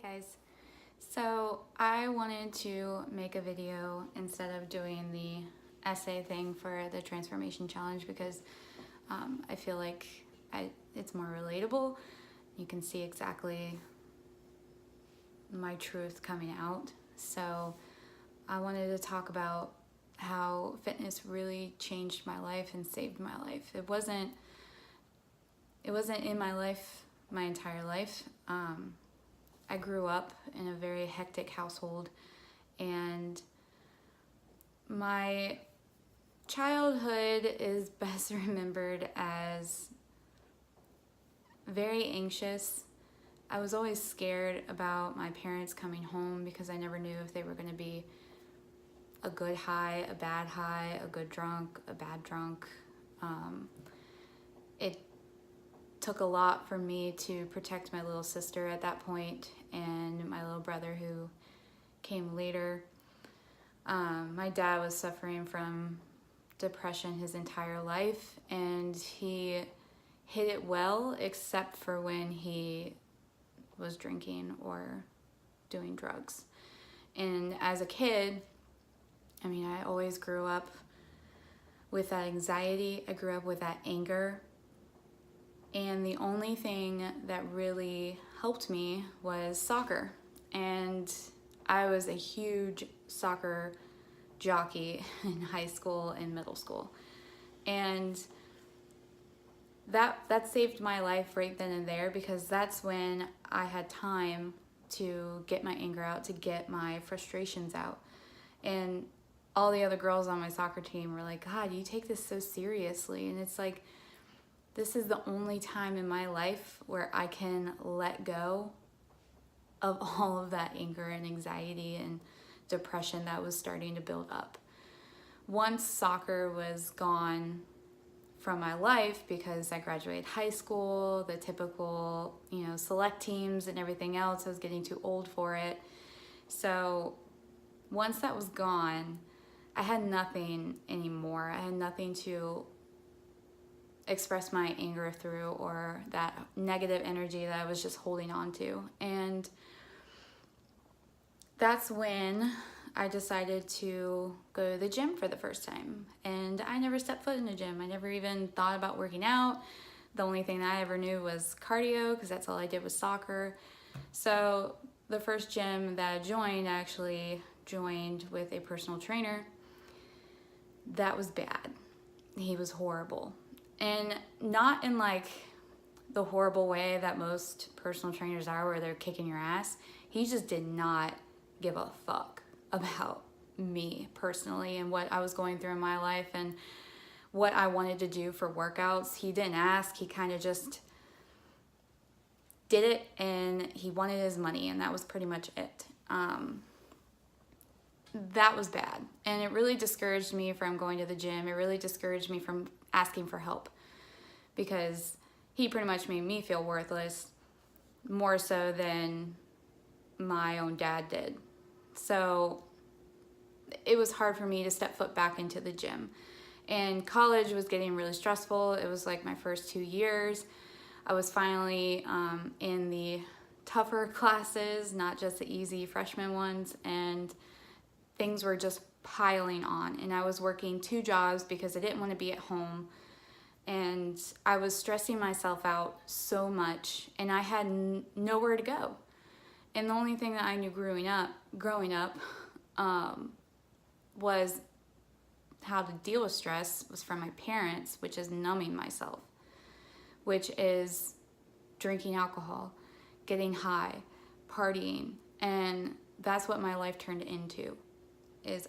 Hi guys. So I wanted to make a video instead of doing the essay thing for the transformation challenge because I feel like it's more relatable. You can see exactly my truth coming out. So I wanted to talk about how fitness really changed my life and saved my life. It wasn't in my life my entire life. I grew up in a very hectic household, and my childhood is best remembered as very anxious. I was always scared about my parents coming home because I never knew if they were going to be a good high, a bad high, a good drunk, a bad drunk. It took a lot for me to protect my little sister at that point and my little brother who came later. My dad was suffering from depression his entire life, and he hid it well except for when he was drinking or doing drugs. And as a kid, I always grew up with that anxiety. I grew up with that anger. And the only thing that really helped me was soccer. And I was a huge soccer jockey in high school and middle school. And that saved my life right then and there, because that's when I had time to get my anger out, to get my frustrations out. And all the other girls on my soccer team were like, God, you take this so seriously. And it's like, this is the only time in my life where I can let go of all of that anger and anxiety and depression that was starting to build up. Once soccer was gone from my life, because I graduated high school, the typical, select teams and everything else, I was getting too old for it. So once that was gone, I had nothing anymore. I had nothing to express my anger through, or that negative energy that I was just holding on to. And that's when I decided to go to the gym for the first time. And I never stepped foot in a gym. I never even thought about working out. The only thing that I ever knew was cardio, because that's all I did was soccer. So the first gym that I actually joined with a personal trainer. That was bad. He was horrible. And not in like the horrible way that most personal trainers are, where they're kicking your ass. He just did not give a fuck about me personally and what I was going through in my life and what I wanted to do for workouts. He didn't ask. He kind of just did it, and he wanted his money, and that was pretty much it. That was bad, and it really discouraged me from going to the gym. It really discouraged me from asking for help, because he pretty much made me feel worthless, more so than my own dad did. So it was hard for me to step foot back into the gym. And college was getting really stressful. It was like my first 2 years. I was finally in the tougher classes, not just the easy freshman ones, and things were just piling on. And I was working 2 jobs because I didn't want to be at home. And I was stressing myself out so much, and I had nowhere to go. And the only thing that I knew growing up was how to deal with stress was from my parents, which is numbing myself, which is drinking alcohol, getting high, partying. And that's what my life turned into.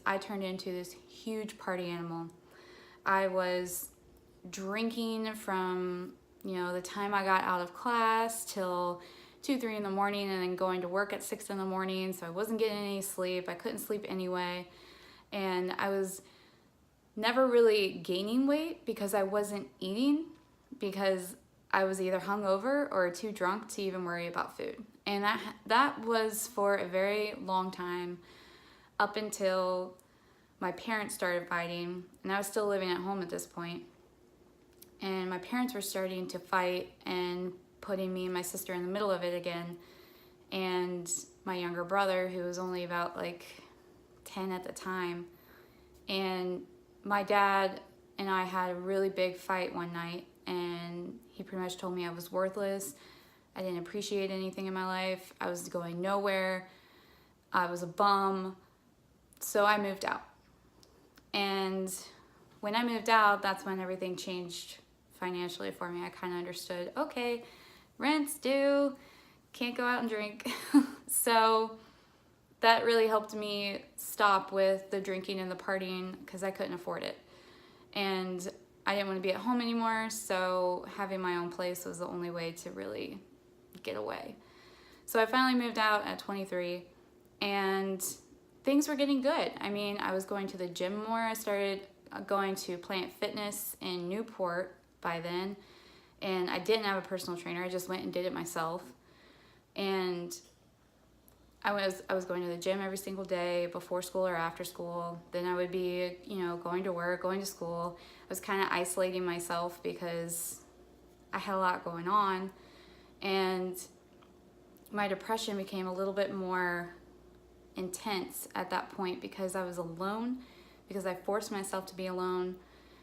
I turned into this huge party animal. I was drinking from, the time I got out of class till 2, 3 in the morning, and then going to work at 6 in the morning. So I wasn't getting any sleep. I couldn't sleep anyway. And I was never really gaining weight because I wasn't eating, because I was either hungover or too drunk to even worry about food. And that was for a very long time, up until my parents started fighting, and I was still living at home at this point. And my parents were starting to fight and putting me and my sister in the middle of it again. and my younger brother, who was only about like 10 at the time. And my dad and I had a really big fight one night, and he pretty much told me I was worthless. I didn't appreciate anything in my life. I was going nowhere. I was a bum. So I moved out. And when I moved out, that's when everything changed financially for me. I kind of understood, okay, rent's due, can't go out and drink. So that really helped me stop with the drinking and the partying because I couldn't afford it. And I didn't want to be at home anymore, so having my own place was the only way to really get away. So I finally moved out at 23, and things were getting good. I mean, I was going to the gym more. I started going to Planet Fitness in Newport by then, and I didn't have a personal trainer. I just went and did it myself. And I was going to the gym every single day before school or after school. Then I would be, going to work, going to school. I was kind of isolating myself because I had a lot going on. And my depression became a little bit more intense at that point because I was alone, because I forced myself to be alone,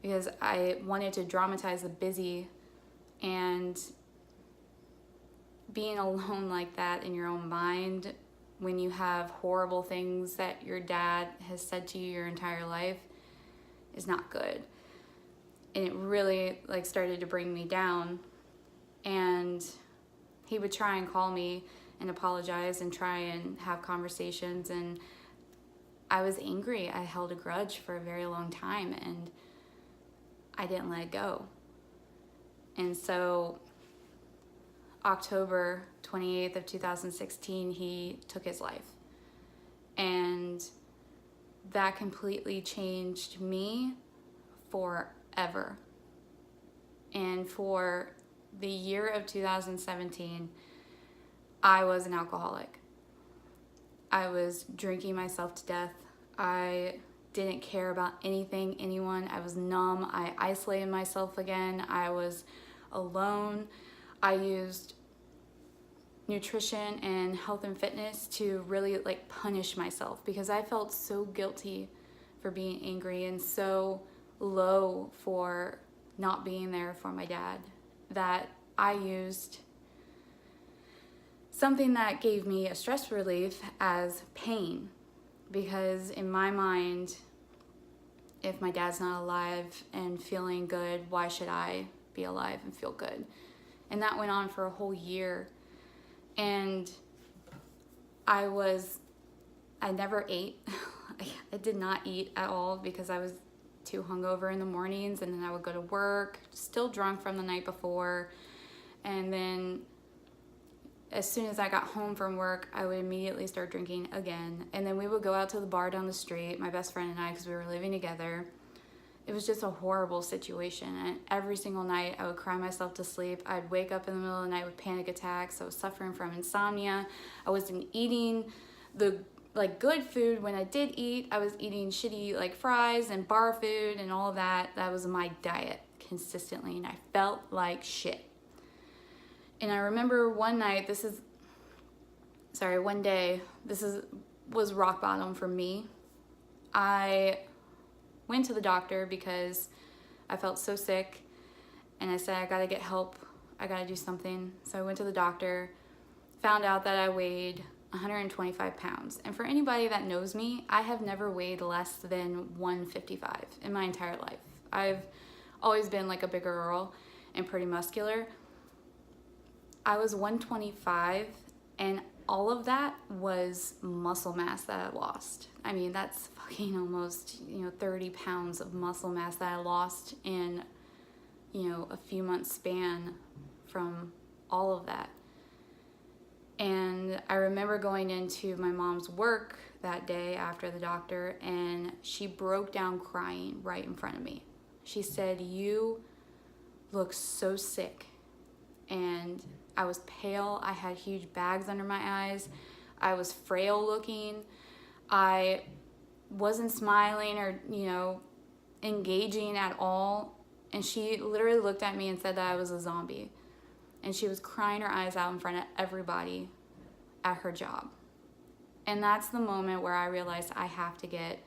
because I wanted to dramatize the busy. And being alone like that in your own mind, when you have horrible things that your dad has said to you your entire life, is not good. And it really started to bring me down. And he would try and call me and apologize and try and have conversations, and I was angry. I held a grudge for a very long time, and I didn't let it go. And so October 28th of 2016, he took his life. And that completely changed me forever. And for the year of 2017, I was an alcoholic. I was drinking myself to death. I didn't care about anything, anyone. I was numb. I isolated myself again. I was alone. I used nutrition and health and fitness to really punish myself because I felt so guilty for being angry and so low for not being there for my dad that I used something that gave me a stress relief as pain, because in my mind, if my dad's not alive and feeling good, why should I be alive and feel good? And that went on for a whole year. And I never ate. I did not eat at all because I was too hungover in the mornings, and then I would go to work, still drunk from the night before. And then as soon as I got home from work, I would immediately start drinking again. And then we would go out to the bar down the street, my best friend and I, because we were living together. It was just a horrible situation. And every single night I would cry myself to sleep. I'd wake up in the middle of the night with panic attacks. I was suffering from insomnia. I wasn't eating the good food. When I did eat, I was eating shitty fries and bar food and all of that. That was my diet consistently, and I felt like shit. And I remember one day, this was rock bottom for me. I went to the doctor because I felt so sick, and I said, I gotta get help. I gotta do something. So I went to the doctor, found out that I weighed 125 pounds. And for anybody that knows me, I have never weighed less than 155 in my entire life. I've always been a bigger girl and pretty muscular. I was 125, and all of that was muscle mass that I lost. I mean, that's fucking almost, 30 pounds of muscle mass that I lost in, a few months span from all of that. And I remember going into my mom's work that day after the doctor, and she broke down crying right in front of me. She said, "You look so sick." And I was pale. I had huge bags under my eyes. I was frail looking. I wasn't smiling or, engaging at all. And she literally looked at me and said that I was a zombie. And she was crying her eyes out in front of everybody at her job. And that's the moment where I realized I have to get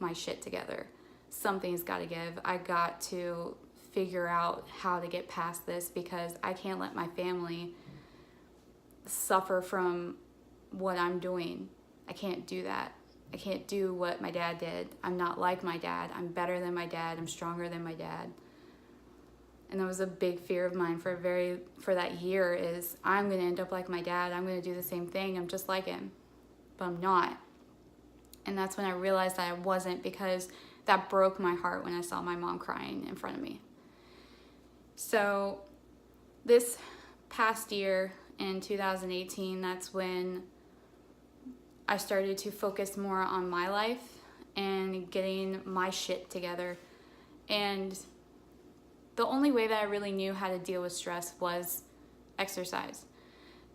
my shit together. Something's got to give. I got to figure out how to get past this, because I can't let my family suffer from what I'm doing. I can't do that. I can't do what my dad did. I'm not like my dad. I'm better than my dad. I'm stronger than my dad. And that was a big fear of mine for that year, is I'm going to end up like my dad. I'm going to do the same thing. I'm just like him. But I'm not. And that's when I realized that I wasn't, because that broke my heart when I saw my mom crying in front of me. So this past year in 2018, that's when I started to focus more on my life and getting my shit together. And the only way that I really knew how to deal with stress was exercise.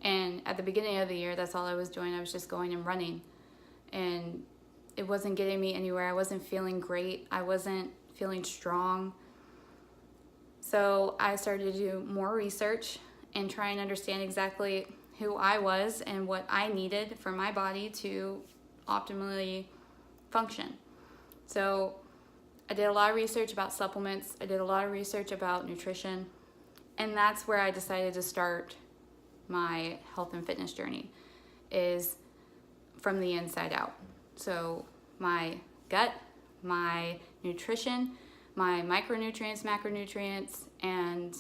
And at the beginning of the year, that's all I was doing. I was just going and running. And it wasn't getting me anywhere. I wasn't feeling great. I wasn't feeling strong. So I started to do more research and try and understand exactly who I was and what I needed for my body to optimally function. So I did a lot of research about supplements. I did a lot of research about nutrition. And that's where I decided to start my health and fitness journey, is from the inside out. So my gut, my nutrition, my micronutrients, macronutrients, and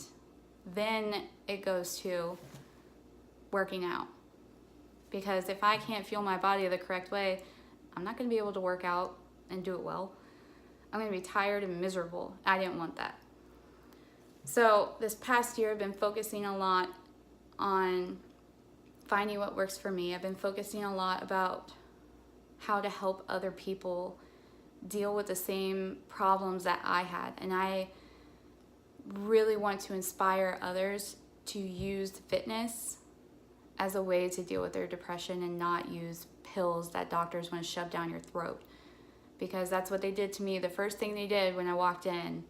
then it goes to working out. Because if I can't fuel my body the correct way, I'm not going to be able to work out and do it well. I'm going to be tired and miserable. I didn't want that. So this past year, I've been focusing a lot on finding what works for me. I've been focusing a lot about how to help other people deal with the same problems that I had. And I really want to inspire others to use fitness as a way to deal with their depression and not use pills that doctors want to shove down your throat. Because that's what they did to me. The first thing they did when I walked in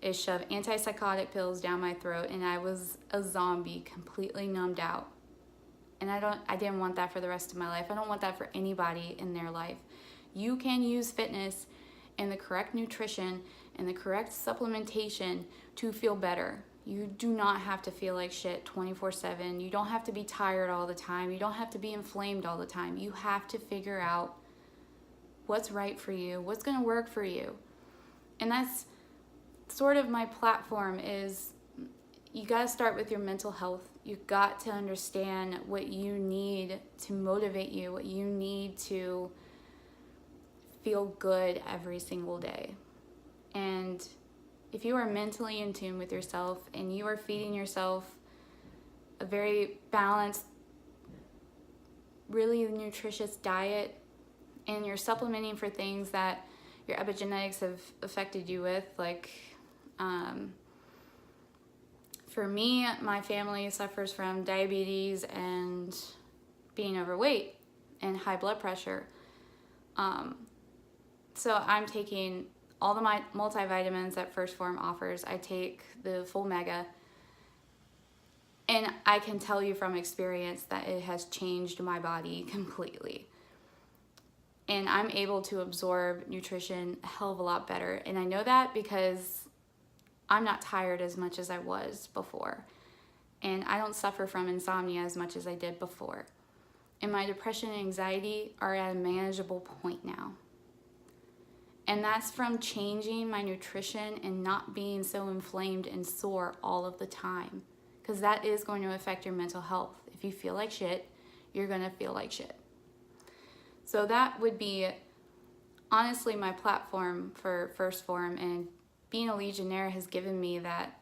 is shove antipsychotic pills down my throat, and I was a zombie, completely numbed out. And I didn't want that for the rest of my life. I don't want that for anybody in their life. You can use fitness and the correct nutrition and the correct supplementation to feel better. You do not have to feel like shit 24/7. You don't have to be tired all the time. You don't have to be inflamed all the time. You have to figure out what's right for you, what's going to work for you. And that's sort of my platform, is you got to start with your mental health. You got to understand what you need to motivate you, what you need to feel good every single day. And if you are mentally in tune with yourself and you are feeding yourself a very balanced, really nutritious diet, and you're supplementing for things that your epigenetics have affected you with, like for me, my family suffers from diabetes and being overweight and high blood pressure. So I'm taking all the multivitamins that Phorm offers. I take the full mega, and I can tell you from experience that it has changed my body completely. And I'm able to absorb nutrition a hell of a lot better. And I know that because I'm not tired as much as I was before. And I don't suffer from insomnia as much as I did before. And my depression and anxiety are at a manageable point now. And that's from changing my nutrition and not being so inflamed and sore all of the time. Because that is going to affect your mental health. If you feel like shit, you're going to feel like shit. So that would be honestly my platform for Phorm, and being a Legionnaire has given me that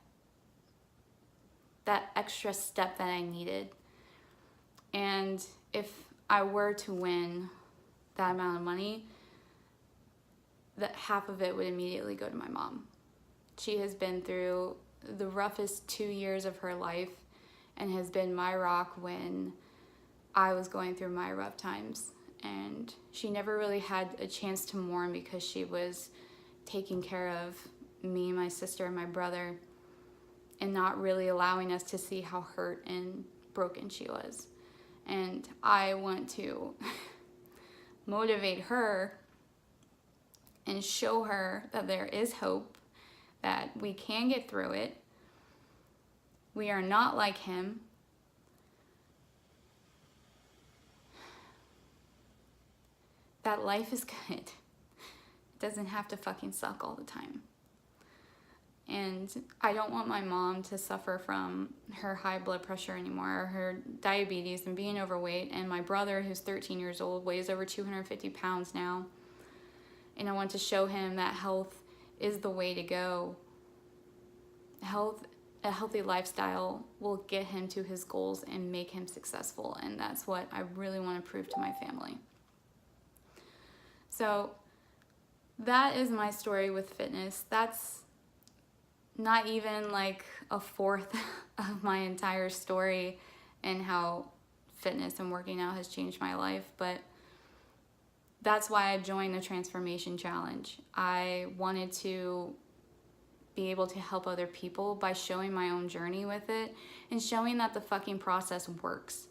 extra step that I needed. And if I were to win that amount of money, that half of it would immediately go to my mom. She has been through the roughest 2 years of her life and has been my rock when I was going through my rough times. And she never really had a chance to mourn because she was taking care of me, my sister, and my brother, and not really allowing us to see how hurt and broken she was. And I want to motivate her and show her that there is hope, that we can get through it. We are not like him. That life is good. It doesn't have to fucking suck all the time. And I don't want my mom to suffer from her high blood pressure anymore, or her diabetes and being overweight. And my brother, who's 13 years old, weighs over 250 pounds now. And I want to show him that health is the way to go. A healthy lifestyle will get him to his goals and make him successful. And that's what I really want to prove to my family. So that is my story with fitness. That's not even like a fourth of my entire story and how fitness and working out has changed my life. But that's why I joined the Transphormation Challenge. I wanted to be able to help other people by showing my own journey with it and showing that the fucking process works.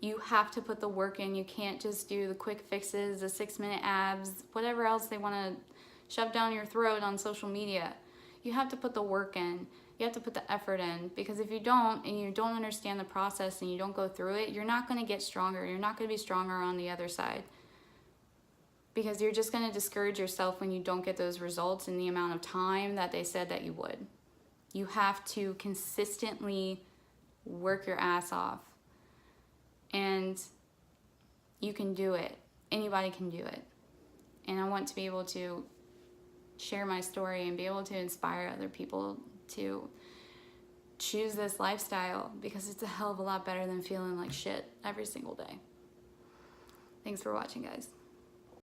You have to put the work in. You can't just do the quick fixes, the 6-minute abs, whatever else they want to shove down your throat on social media. You have to put the work in. You have to put the effort in, because if you don't, and you don't understand the process and you don't go through it, you're not going to get stronger. You're not going to be stronger on the other side, because you're just going to discourage yourself when you don't get those results in the amount of time that they said that you would. You have to consistently work your ass off. And you can do it. Anybody can do it. And I want to be able to share my story and be able to inspire other people to choose this lifestyle, because it's a hell of a lot better than feeling like shit every single day. Thanks for watching, guys.